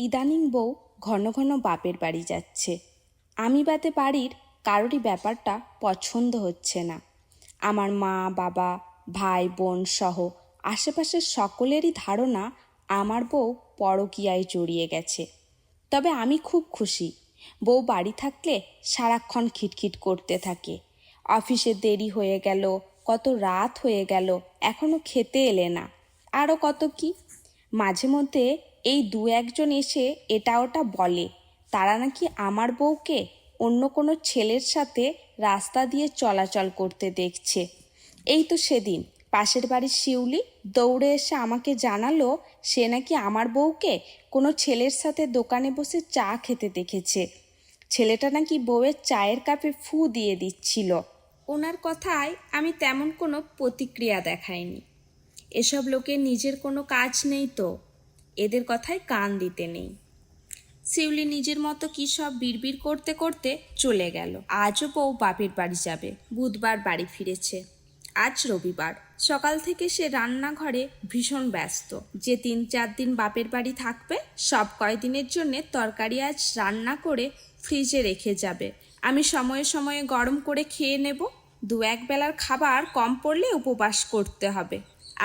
ইদানিং বউ ঘন ঘন বাপের বাড়ি যাচ্ছে। আমি বাদে বাড়ির কারোরই ব্যাপারটা পছন্দ হচ্ছে না। আমার মা বাবা ভাই বোন সহ আশেপাশের সকলেরই ধারণা আমার বউ পরকীয়ায় জড়িয়ে গেছে। তবে আমি খুব খুশি। বউ বাড়ি থাকলে সারাক্ষণ খিটখিট করতে থাকে। অফিসে দেরি হয়ে গেল, কত রাত হয়ে গেল, এখনো খেতে এলে না, আরও কত কি। মাঝে মধ্যে এই দু একজন এসে এটা ওটা বলে তারা নাকি আমার বউকে অন্য কোনো ছেলের সাথে রাস্তা দিয়ে চলাচল করতে দেখছে। এই তো সেদিন পাশের বাড়ির শিউলি দৌড়ে এসে আমাকে জানালো সে নাকি আমার বউকে কোনো ছেলের সাথে দোকানে বসে চা খেতে দেখেছে। ছেলেটা নাকি বউয়ের চায়ের কাপে ফু দিয়ে দিচ্ছিল। ওনার কথায় আমি তেমন কোনো প্রতিক্রিয়া দেখাইনি। এসব লোকের নিজের কোনো কাজ নেই তো, এদের কথায় কান দিতে নেই। শিউলি নিজের মতো কী সব বিড়বিড় করতে করতে চলে গেল। আজও বউ বাপের বাড়ি যাবে। বুধবার বাড়ি ফিরেছে। আজ রবিবার। সকাল থেকে সে রান্নাঘরে ভীষণ ব্যস্ত। যে 3-4 দিন বাপের বাড়ি থাকবে সব কয়দিনের জন্যে তরকারি আজ রান্না করে ফ্রিজে রেখে যাবে। আমি সময়ে সময়ে গরম করে খেয়ে নেব। 2-1 বেলার খাবার কম পড়লে উপবাস করতে হবে।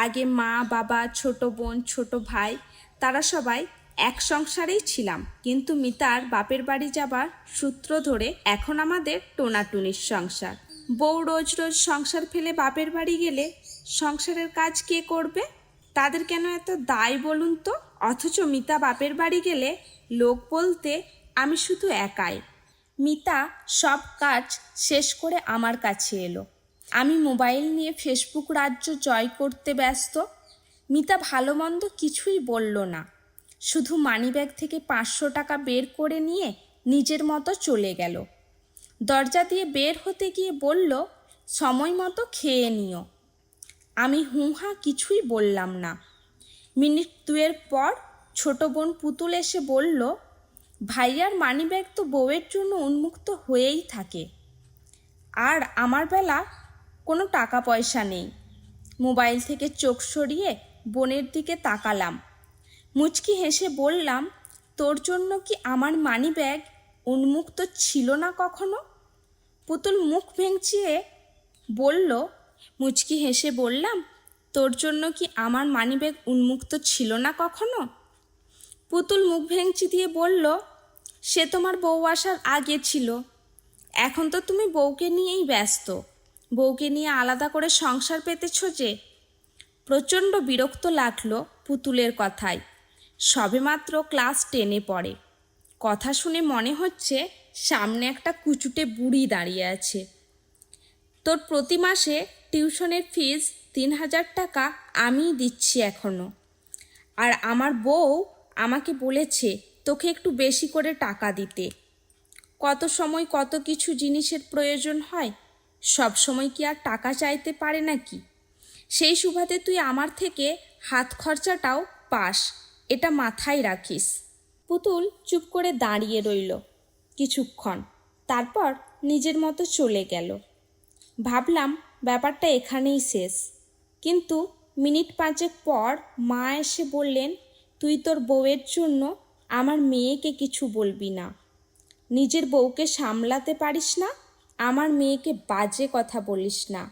আগে মা বাবা ছোট বোন ছোট ভাই তারা সবাই এক সংসারেই ছিলাম, কিন্তু মিতার বাপের বাড়ি যাবার সূত্র ধরে এখন আমাদের টোনাটুনির সংসার। বউ রোজ রোজ সংসার ফেলে বাপের বাড়ি গেলে সংসারের কাজ কে করবে? তাদের কেন এত দায় বলুন তো? অথচ মিতা বাপের বাড়ি গেলে লোক বলতে আমি শুধু একাই। মিতা সব কাজ শেষ করে আমার কাছে এলো। আমি মোবাইল নিয়ে ফেসবুক রাজ্য জয় করতে ব্যস্ত। মিতা ভালো মন্দ কিছুই বলল না, শুধু মানিব্যাগ থেকে 500 টাকা বের করে নিয়ে নিজের মতো চলে গেল। দরজা দিয়ে বের হতে গিয়ে বলল, সময় মতো খেয়ে নিও। আমি হুঁহা কিছুই বললাম না। মিনিট 2 পর ছোট বোন পুতুল এসে বলল, ভাইয়ার মানিব্যাগ তো বউয়ের জন্য উন্মুক্ত হয়েই থাকে, আর আমার বেলা কোনো টাকা পয়সা নেই। মোবাইল থেকে চোখ সরিয়ে বোনের দিকে তাকালাম। মুচকি হেসে বললাম, তোর জন্য কি আমার মানিব্যাগ উন্মুক্ত ছিল না কখনো? পুতুল মুখ ভেঙচিয়ে বলল, মুচকি হেসে বললাম, তোর জন্য কি আমার মানিব্যাগ উন্মুক্ত ছিল না কখনো? পুতুল মুখ ভেঙচি দিয়ে বলল, সে তোমার বউ আসার আগে ছিল। এখন তো তুমি বউকে নিয়েই ব্যস্ত। বউকে নিয়ে আলাদা করে সংসার পেতেছ যে। প্রচণ্ড বিরক্ত লাগলো পুতুলের কথায়। সবেমাত্র ক্লাস 10-এ পড়ে। কথা শুনে মনে হচ্ছে সামনে একটা কুচুটে বুড়ি দাঁড়িয়ে আছে। তোর প্রতি মাসে টিউশনের ফিস 3000 টাকা আমিই দিচ্ছি এখনও। আর আমার বউ আমাকে বলেছে তোকে একটু বেশি করে টাকা দিতে। কত সময় কত কিছু জিনিসের প্রয়োজন হয়, সব সময় কি আর টাকা চাইতে পারে নাকি? সেই সুবাদে তুই আমার থেকে হাত খরচাটাও পাস, এটা মাথায় রাখিস। পুতুল চুপ করে দাঁড়িয়ে রইল কিছুক্ষণ, তারপর নিজের মতো চলে গেল। ভাবলাম ব্যাপারটা এখানেই শেষ, কিন্তু মিনিট 5 পর মা এসে বললেন, তুই তোর বউয়ের জন্য আমার মেয়েকে কিছু বলবি না। নিজের বউকে সামলাতে পারিস না, আমার মেয়েকে বাজে কথা বলিস না।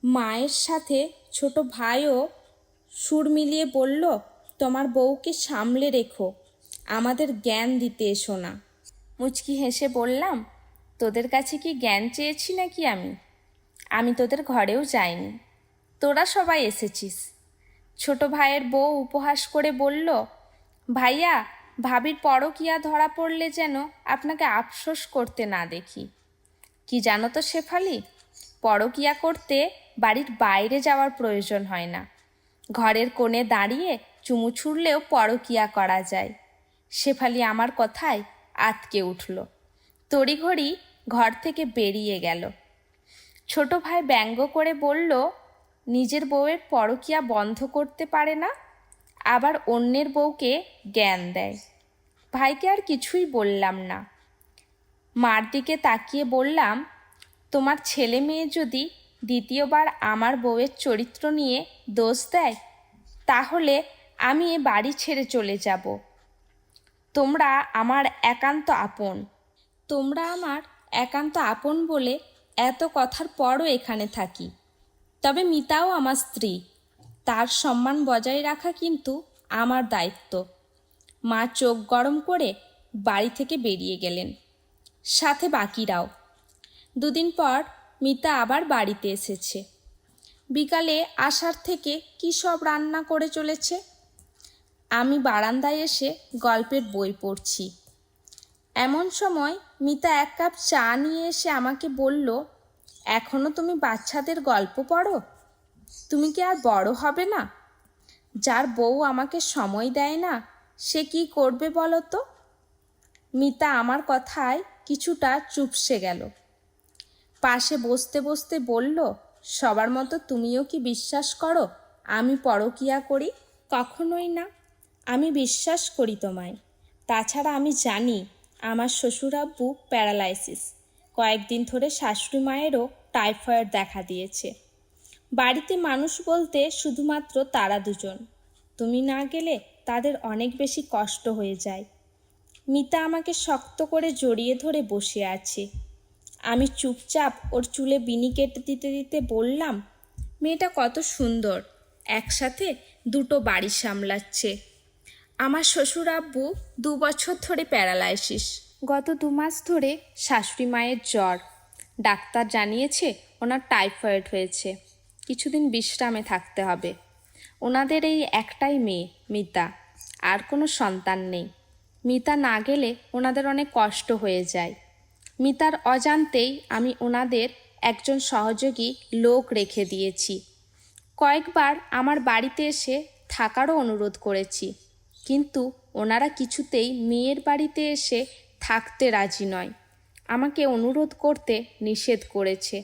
মায়ের সাথে ছোট ভাইও সুর মিলিয়ে বলল, তোমার বউকে সামলে রেখো, আমাদের জ্ঞান দিতে এসো না। মুচকি হেসে বললাম, তোদের কাছে কি জ্ঞান চেয়েছি নাকি? আমি তোদের ঘরেও যাইনি, তোরা সবাই এসেছিস। ছোট ভাইয়ের বউ উপহাস করে বলল, ভাইয়া, ভাবির পরকীয়া ধরা পড়লে যেন আপনাকে আফসোস করতে না দেখি। কি জানো তো শেফালি, পরকীয়া করতে বাড়ির বাইরে যাওয়ার প্রয়োজন হয় না। ঘরের কোণে দাঁড়িয়ে চুমু ছুড়লেও পরকীয়া করা যায়। শেফালি আমার কথায় আঁতকে উঠল, তড়িঘড়ি ঘর থেকে বেরিয়ে গেল। ছোট ভাই ব্যঙ্গ করে বলল, নিজের বউয়ের পরকীয়া বন্ধ করতে পারে না, আবার অন্যের বউকে জ্ঞান দেয়। ভাইকে আর কিছুই বললাম না। মার দিকে তাকিয়ে বললাম, তোমার ছেলে মেয়ে যদি দ্বিতীয়বার আমার বউয়ের চরিত্র নিয়ে দোষ দেয়, তাহলে আমি এ বাড়ি ছেড়ে চলে যাব। তোমরা আমার একান্ত আপন। তোমরা আমার একান্ত আপন বলে এত কথার পরও এখানে থাকি। তবে মিতাও আমার স্ত্রী, তার সম্মান বজায় রাখা কিন্তু আমার দায়িত্ব। মা চোখ গরম করে বাড়ি থেকে বেরিয়ে গেলেন, সাথে বাকিরাও। দুদিন পর মিতা আবার বাড়িতে এসেছে। বিকালে আসার থেকে কী সব রান্না করে চলেছে। আমি বারান্দায় এসে গল্পের বই পড়ছি। এমন সময় মিতা এক কাপ চা নিয়ে এসে আমাকে বলল, এখনও তুমি বাচ্চাদের গল্প পড়ো? তুমি কি আর বড় হবে না? যার বউ আমাকে সময় দেয় না, সে কি করবে বলো তো? মিতা আমার কথায় কিছুটা চুপসে গেল। পাশে বসতে বসতে বলল, সবার মতো তুমিও কি বিশ্বাস করো আমি পরকীয়া করি? কখনোই না। আমি বিশ্বাস করি তোমায়। তাছাড়া আমি জানি আমার শ্বশুরাব্বু প্যারালাইসিস। কয়েকদিন ধরে শাশুড়ি মায়েরও টাইফয়েড দেখা দিয়েছে। বাড়িতে মানুষ বলতে শুধুমাত্র তারা দুজন। তুমি না গেলে তাদের অনেক বেশি কষ্ট হয়ে যায়। মিতা আমাকে শক্ত করে জড়িয়ে ধরে বসে আছে। আমি চুপচাপ ওর চুলে বিনি কেটে দিতে দিতে বললাম, মেয়েটা কত সুন্দর, একসাথে দুটো বাড়ি সামলাচ্ছে। আমার শ্বশুর আব্বু 2 বছর ধরে প্যারালাইসিস। গত 2 মাস ধরে শাশুড়ি মায়ের জ্বর। ডাক্তার জানিয়েছে ওনার টাইফয়েড হয়েছে, কিছুদিন বিশ্রামে থাকতে হবে। ওনাদের এই একটাই মেয়ে মিতা, আর কোনো সন্তান নেই। মিতা না গেলে ওনাদের অনেক কষ্ট হয়ে যায়। মিতার অজান্তেই আমি ওনাদের একজন সহযোগী লোক রেখে দিয়েছি। কয়েকবার আমার বাড়িতে এসে থাকারও অনুরোধ করেছি, কিন্তু ওনারা কিছুতেই মেয়ের বাড়িতে এসে থাকতে রাজি নয়। আমাকে অনুরোধ করতে নিষেধ করেছে।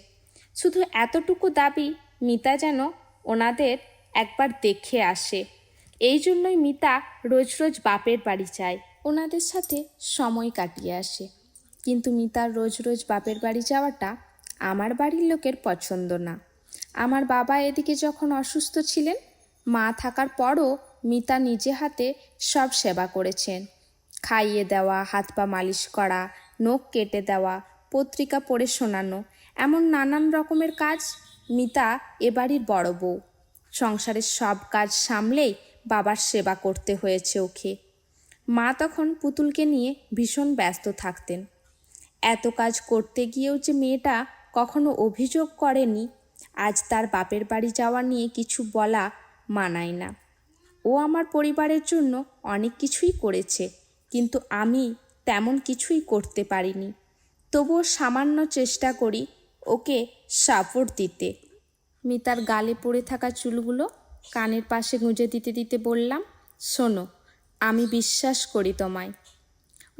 শুধু এতটুকু দাবি, মিতা যেন ওনাদের একবার দেখে আসে। এই জন্যই মিতা রোজ রোজ বাপের বাড়ি যায়, ওনাদের সাথে সময় কাটিয়ে আসে। কিন্তু মিতার রোজ রোজ বাপের বাড়ি যাওয়াটা আমার বাড়ির লোকের পছন্দ না। আমার বাবা এদিকে যখন অসুস্থ ছিলেন, মা থাকার পরও মিতা নিজে হাতে সব সেবা করেছেন। খাইয়ে দেওয়া, হাত পা মালিশ করা, নখ কেটে দেওয়া, পত্রিকা পড়ে শোনানো, এমন নানান রকমের কাজ। মিতা এ বাড়ির বড় বউ। সংসারের সব কাজ সামলেই বাবার সেবা করতে হয়েছে ওকে। মা তখন পুতুলকে নিয়ে ভীষণ ব্যস্ত থাকতেন। এত কাজ করতে গিয়েও যে মেয়েটা কখনো অভিযোগ করেনি, আজ তার বাপের বাড়ি যাওয়া নিয়ে কিছু বলা মানায় না। ও আমার পরিবারের জন্য অনেক কিছুই করেছে, কিন্তু আমি তেমন কিছুই করতে পারিনি। তবুও সামান্য চেষ্টা করি ওকে সাপোর্ট দিতে। মিতার গালে পড়ে থাকা চুলগুলো কানের পাশে গুঁজে দিতে দিতে বললাম, শোনো, আমি বিশ্বাস করি তোমায়।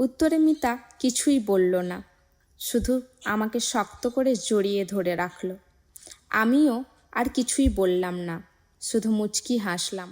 উত্তরে মিতা কিছুই বলল না, শুধু আমাকে শক্ত করে জড়িয়ে ধরে রাখল। আমিও আর কিছুই বললাম না, শুধু মুচকি হাসলাম।